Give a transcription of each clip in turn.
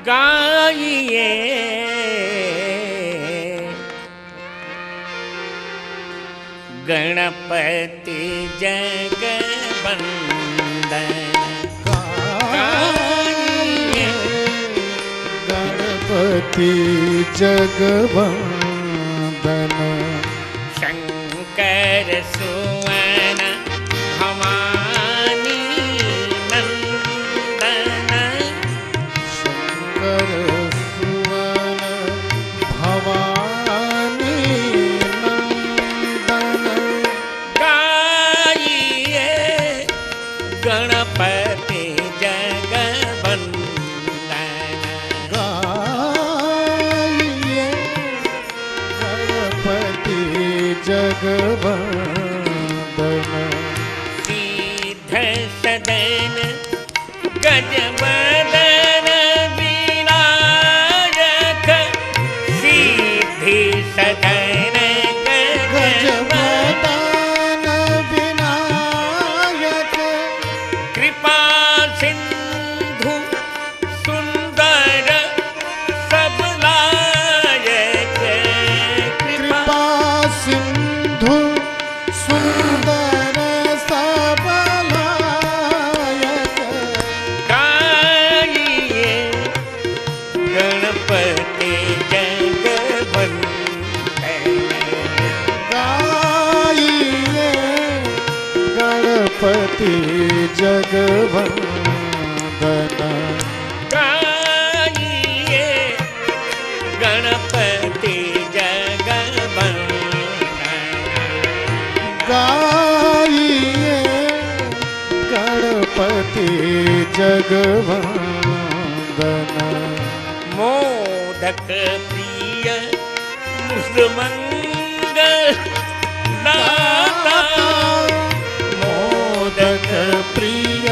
गाइए गणपति जगवंदन। गाइए गणपति जगवंदन। शंकर सुवन भवानी नंदन। शंकर सुवन भवानी नंदन। गाइए गणपति जगवंदन। गाइए गणपति जगवंदन। सिद्ध सदन गजवदन विनायक। सिद्धि सदन गजवदन विनायक। कृपा सिंधु सुंदर सब लायक। कृपा सिंधु सुंदर सब लायक। गाइए गणपति जगवंदन। गाइए गणपति जगवंदन। गाइए गणपति जगवंदन। गाइए गणपति जगवंदन। मोदक प्रिय मुदमंगल दाता। मोदक प्रिय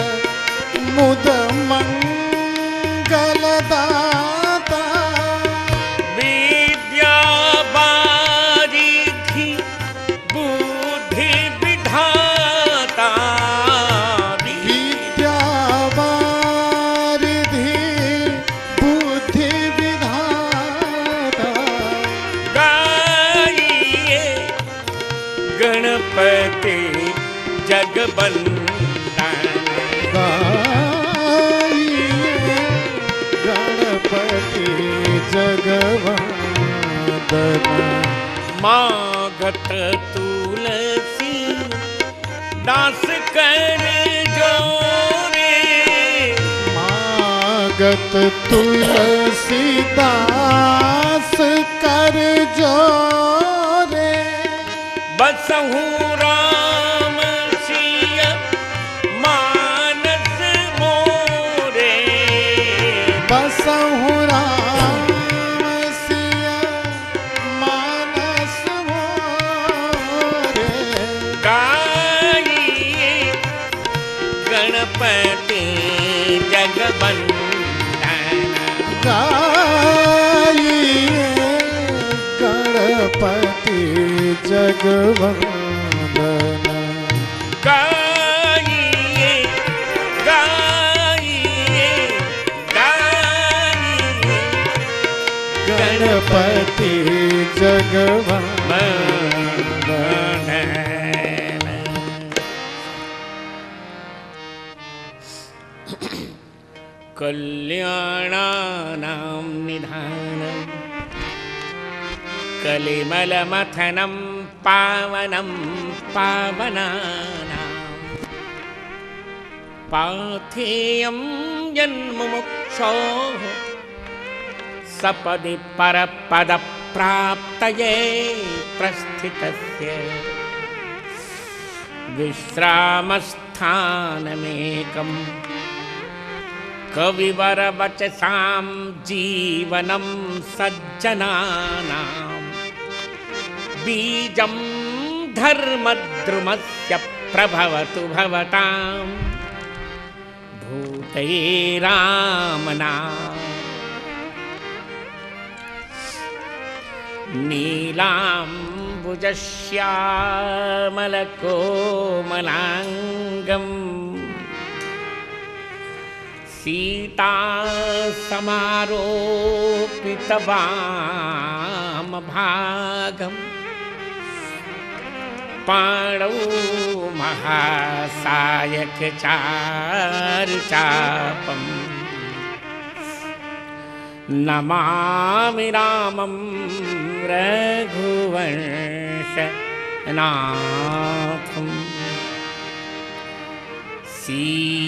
मुद मंगल दाता। विद्या बारिधि बुद्धि विधाता। विद्या वारिधि बुद्धि विधाता। गाइए गणपति जगवंदन। गाइए गणपति जगवंदन। मागत तुलसी दास कर जोरे। मागत तुलसीदास कर जोरे। बसहु राम सिय मानस मोरे। बसहु राम सिय मानस मोरे। गाइए गणपति जगवंदन। गाइए गणपति जगवंदन। गाइए गाइए गाइए गणपति जगवंदन। कल्याणानां निधानं कलिमलमथनं पावनं पावनानां। पाथेयं जन्ममुक्षोः सपदि परपदप्राप्तये प्रस्थितस्य विश्रामस्थानमेकं। कविवरवचसां जीवनं सज्जनानां। बीजं धर्मद्रुमस्य प्रभवतु भवतां भूतये रामनाम। नीलां श्यामलकोमलाङ्गम् सीता समारोपितवामभागम् पाणौ महासायकचारुचापम् नमामि रामं रघुवंशनाथम् सीतारामगुणग्राम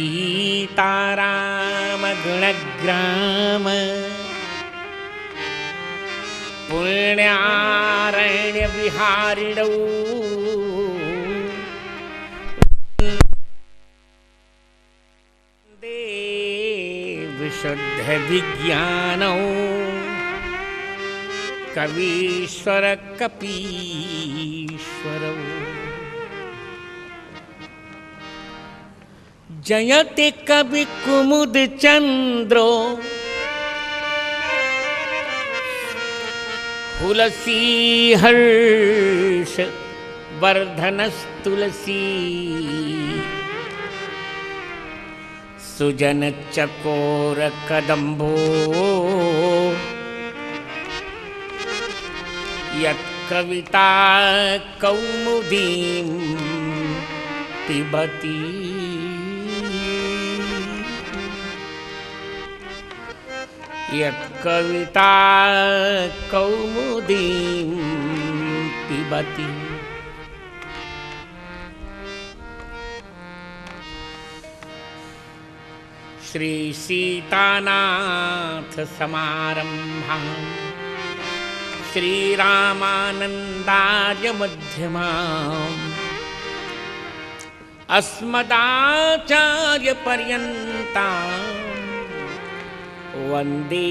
पुण्यारण्यविहारिणौ विशुद्धविज्ञानौ कवीश्वर कपीश्वरौ जयते कवि कुमुद चंद्रो हुलसी हर्ष वर्धनस्तुलसी सुजन चकोर कदम्बो यत्कविता कौमुदीं पिबति यत्कविता कौमुदीं पिबति श्री सीतानाथ समारंभां श्रीरामानन्दार्य मध्यमाम् अस्मदाचार्य पर्यन्तां वन्दे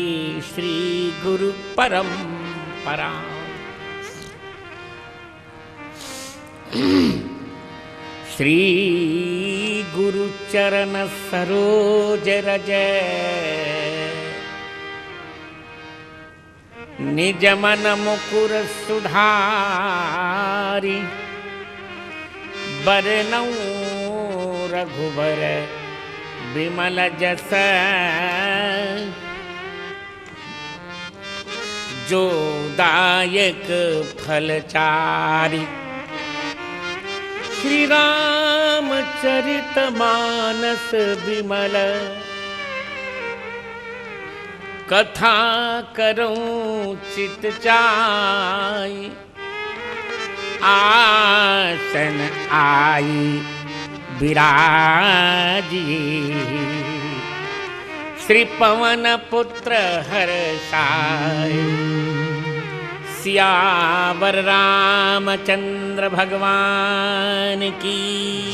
श्री गुरु परंपरा। श्री गुरु चरण सरोज रज निज मन मुकुर सुधारि बरनौ रघुबर विमल जस जो दायक फलचारि श्री रामचरित मानस विमल कथा करऊं चित चाई आसन आई विराजी श्री पवन पुत्र हर्षाय सियावर रामचंद्र भगवान की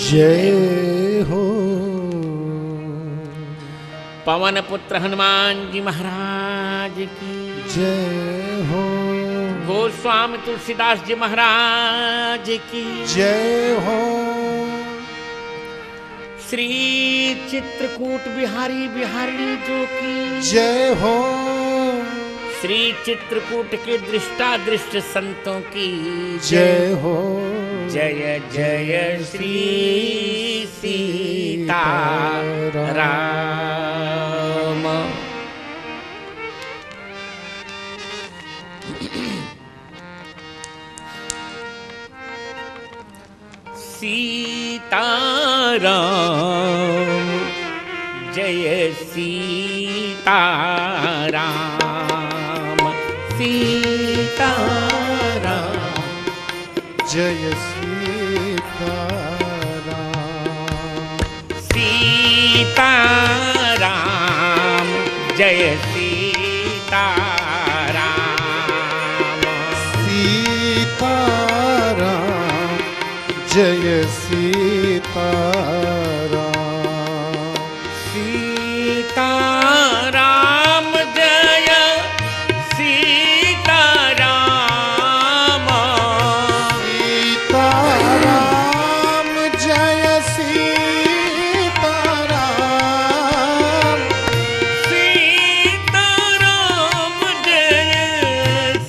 जय हो। पवन पुत्र हनुमान जी महाराज की जय हो। गोस्वामी तुलसीदास जी महाराज की जय हो। श्री चित्रकूट बिहारी बिहारी जो की जय हो। श्री चित्रकूट के दृष्टादृष्ट संतों की जय हो। जय जय श्री सीताराम। सीताराम जय सीताराम। सीताराम जय सीताराम। सीताराम जय सीताराम। सीताराम जय सीताराम। सीताराम जय सीताराम। सीताराम जय सीताराम। सीताराम जय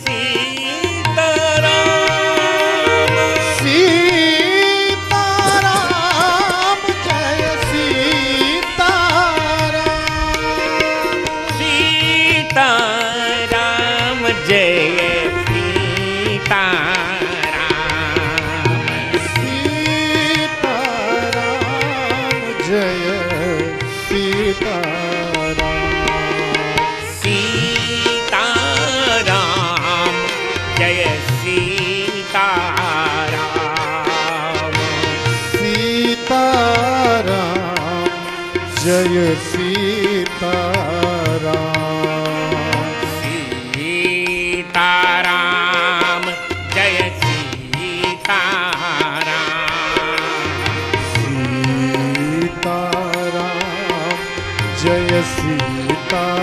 सीताराम। सीताराम जय सीताराम। सीताराम जय सीताराम। सीताराम जय सीताराम। जय सीताराम।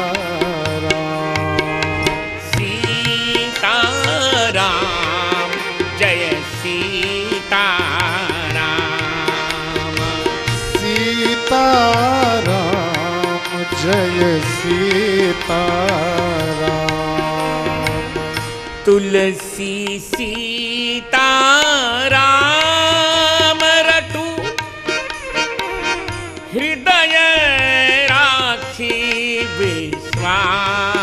सीताराम जय सीताराम। सीताराम जय सीताराम। तुलसी सीताराम रटू हृदय राखी विश्वास।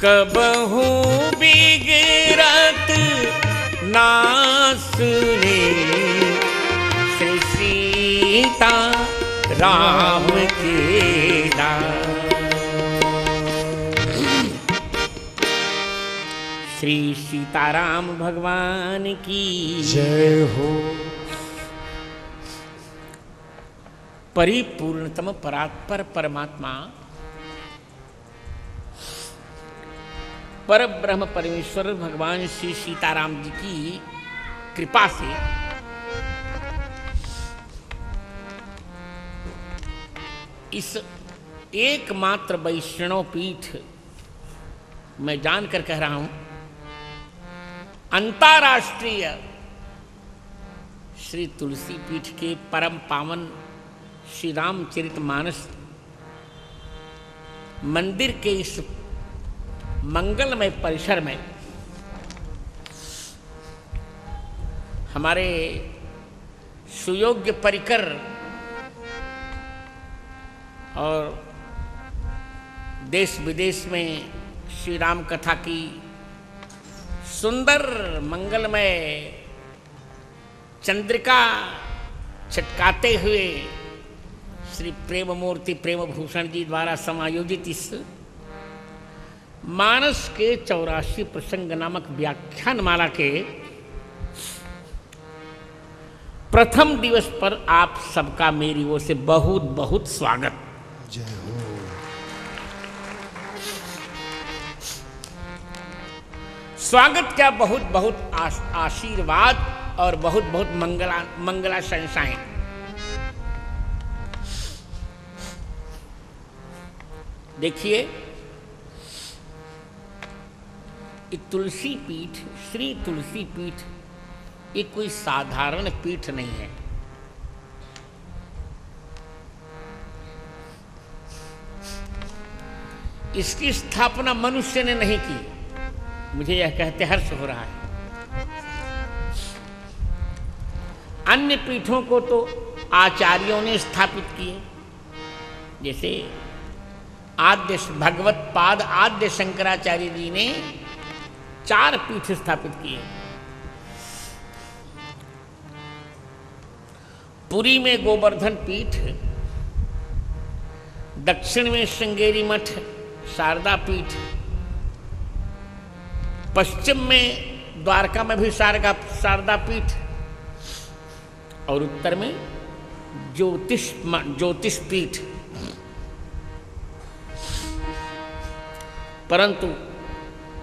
कबहू बिगड़त ना सुने श्री सीता राम के दास। श्री सीताराम भगवान की जय हो। परिपूर्णतम परात्पर परमात्मा पर ब्रह्म परमेश्वर भगवान श्री सीताराम जी की कृपा से इस एकमात्र वैष्णव पीठ मैं जानकर कह रहा हूं अंतर्राष्ट्रीय श्री तुलसी पीठ के परम पावन श्री रामचरितमानस मंदिर के इस मंगलमय परिसर में हमारे सुयोग्य परिकर और देश विदेश में श्री राम कथा की सुंदर मंगलमय चंद्रिका छटकाते हुए श्री प्रेम मूर्ति प्रेम भूषण जी द्वारा समायोजित इस मानस के 84 प्रसंग नामक व्याख्यान माला के प्रथम दिवस पर आप सबका मेरी ओर से बहुत बहुत स्वागत। जय हो। स्वागत क्या बहुत बहुत आशीर्वाद और बहुत बहुत मंगलाशंसाएं। देखिए ये तुलसी पीठ श्री तुलसी पीठ ये कोई साधारण पीठ नहीं है। इसकी स्थापना मनुष्य ने नहीं की। मुझे यह कहते हर्ष हो रहा है। अन्य पीठों को तो आचार्यों ने स्थापित किए, जैसे आद्य भगवत पाद आद्य शंकराचार्य जी ने 4 पीठ स्थापित किए। पुरी में गोवर्धन पीठ, दक्षिण में श्रृंगेरी मठ शारदा पीठ, पश्चिम में द्वारका में भी शारदा पीठ और उत्तर में ज्योतिष पीठ। परंतु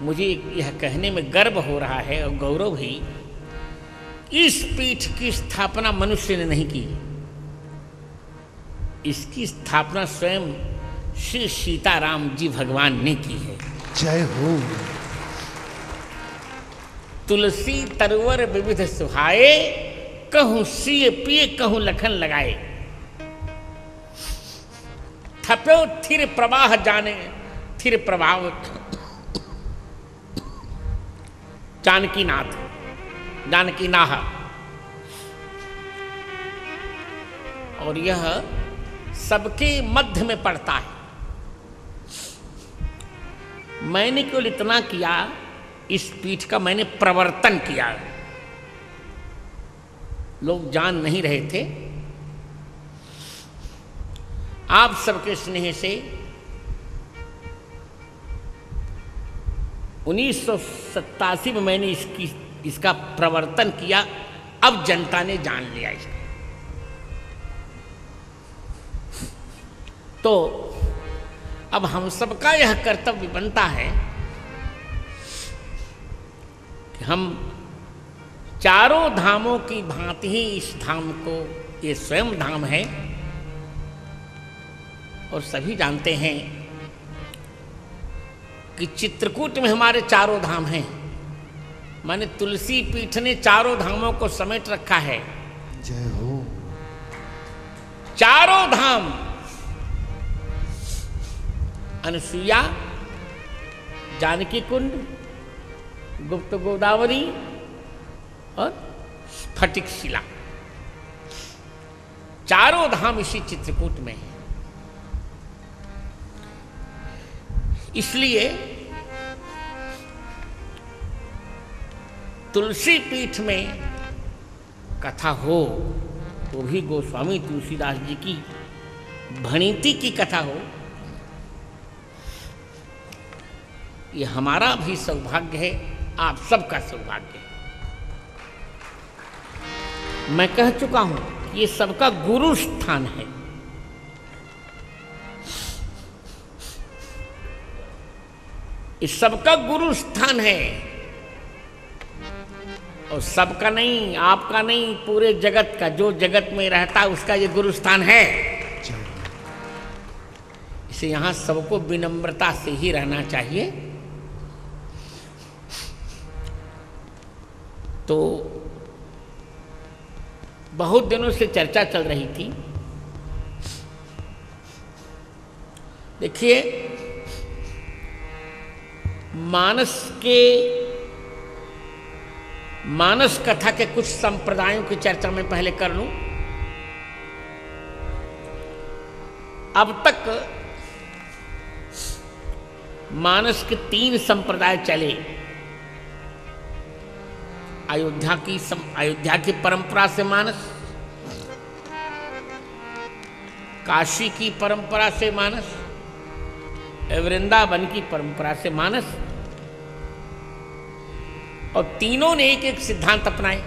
मुझे यह कहने में गर्व हो रहा है और गौरव भी, इस पीठ की स्थापना मनुष्य ने नहीं की। इसकी स्थापना स्वयं श्री सीताराम जी भगवान ने की है। जय हो। तुलसी तरुवर विविध सुहाए, कहूं सिय पिय कहूं लखन लगाए। थप्यो थिर प्रवाह जाने थिर प्रभाव जानकीनाथ जानकीनाह। और यह सबके मध्य में पड़ता है। मैंने केवल इतना किया, इस पीठ का मैंने प्रवर्तन किया। लोग जान नहीं रहे थे आप सबके स्नेह से 1987 में मैंने इसका प्रवर्तन किया। अब जनता ने जान लिया इसको। तो अब हम सबका यह कर्तव्य बनता है कि हम चारों धामों की भांति ही इस धाम को, ये स्वयं धाम है, और सभी जानते हैं कि चित्रकूट में हमारे चारों धाम हैं। माने तुलसी पीठ ने चारों धामों को समेट रखा है। जय हो। चारों धाम, अनसुईया, जानकी कुंड, गुप्त गोदावरी और स्फटिक शिला, चारों धाम इसी चित्रकूट में है। इसलिए तुलसी पीठ में कथा हो, वो भी गोस्वामी तुलसीदास जी की भणिति की कथा हो, ये हमारा भी सौभाग्य है, आप सबका सौभाग्य है। मैं कह चुका हूं कि ये सबका गुरु स्थान है। इस सबका गुरु स्थान है, और सबका नहीं, आपका नहीं, पूरे जगत का, जो जगत में रहता है उसका ये गुरु स्थान है। इसे यहां सबको विनम्रता से ही रहना चाहिए। तो बहुत दिनों से चर्चा चल रही थी। देखिए, मानस कथा के कुछ संप्रदायों की चर्चा मैं पहले कर लूं। अब तक मानस के 3 संप्रदाय चले। अयोध्या की परंपरा से मानस, काशी की परंपरा से मानस, वृंदावन की परंपरा से मानस, और तीनों ने एक एक सिद्धांत अपनाए।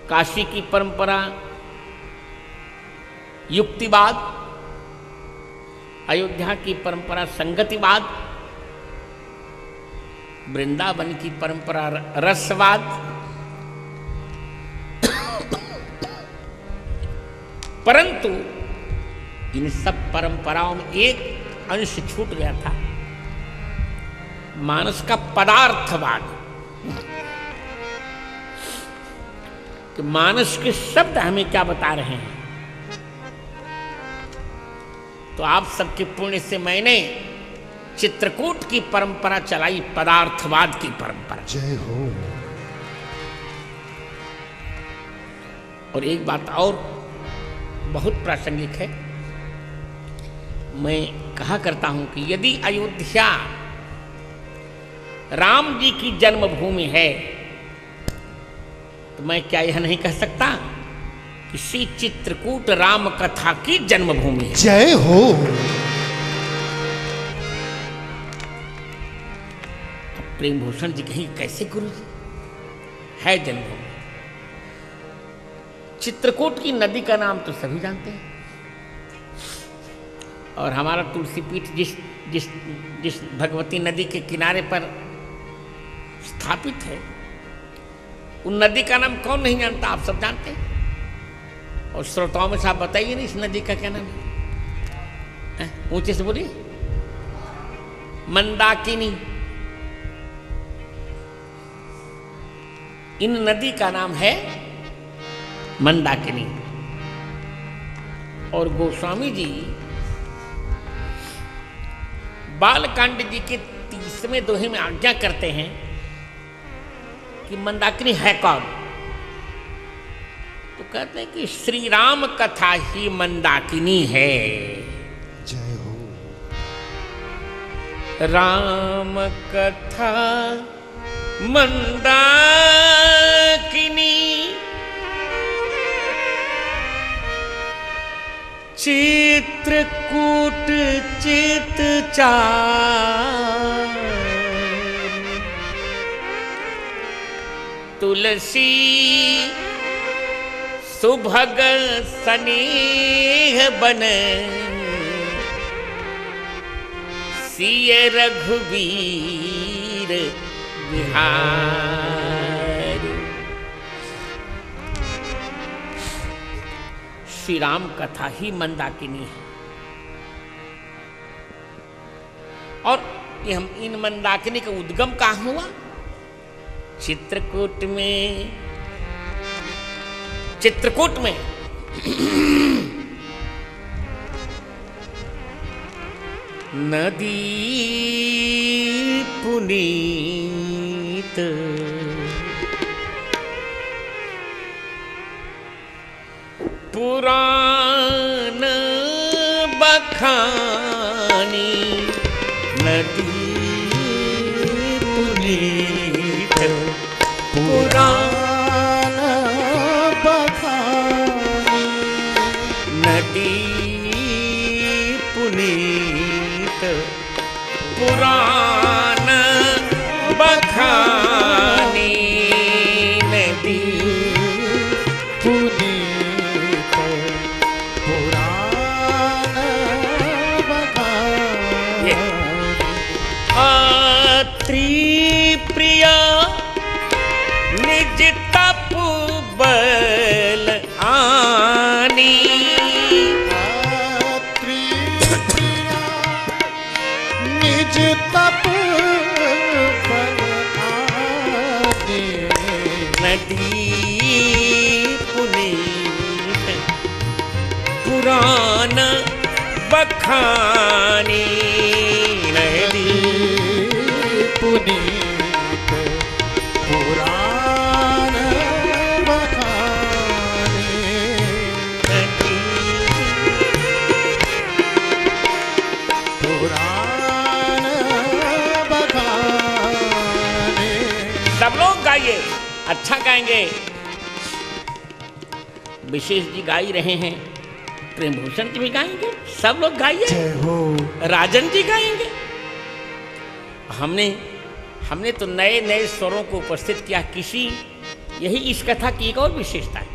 काशी की परंपरा युक्तिवाद, अयोध्या की परंपरा संगतिवाद, वृंदावन की परंपरा रसवाद, परंतु इन सब परंपराओं में एक अंश छूट गया था, मानस का पदार्थवाद। कि मानस के शब्द हमें क्या बता रहे हैं। तो आप सबके पुण्य से मैंने चित्रकूट की परंपरा चलाई, पदार्थवाद की परंपरा। जय हो। और एक बात और बहुत प्रासंगिक है। मैं कहा करता हूं कि यदि अयोध्या राम जी की जन्मभूमि है, तो मैं क्या यह नहीं कह सकता कि श्री चित्रकूट राम कथा की जन्मभूमि है। जय हो। प्रेम भूषण जी कहीं कैसे गुरु जी है जन्मभूमि। चित्रकूट की नदी का नाम तो सभी जानते हैं, और हमारा तुलसी पीठ जिस भगवती नदी के किनारे पर स्थापित है, उन नदी का नाम कौन नहीं जानता, आप सब जानते हैं। और श्रोताओं में से आप बताइए ना, इस नदी का क्या नाम है? ऊंचे से बोलिए। मंदाकिनी। इन नदी का नाम है मंदाकिनी। और गोस्वामी जी बालकांड जी के 30वें दोहे में आज्ञा करते हैं कि मंदाकिनी है कौन। तो कहते हैं कि श्री राम कथा ही मंदाकिनी है। जय हो। राम कथा मंदाकिनी चित्रकूट चित चार तुलसी सुभग सनेह बन सिय रघुवीर बिहार। श्री राम कथा ही मंदाकिनी है। और ये हम इन मंदाकिनी का उद्गम कहाँ हुआ? चित्रकूट में नदी पुनीत पुराण बखानी नदी पुनीत पुराण बखानी नदी पुनीत पुराण बखानी नदी पुनीत पुराण बखानी त्रिप्रिय निज तपु बल आनी निज तपु बल आनी नदी पुनीत पुराण बखानी नदी पुनीत पुराण बखानी पुराण बखानी। सब लोग गाइए, अच्छा गाएंगे। विशेष जी गा ही रहे हैं, प्रेम भूषण जी भी गाएंगे, सब लोग गाइए। जय हो। राजन जी गाएंगे। हमने तो नए नए स्वरों को उपस्थित किया। यही इस कथा की एक और विशेषता है।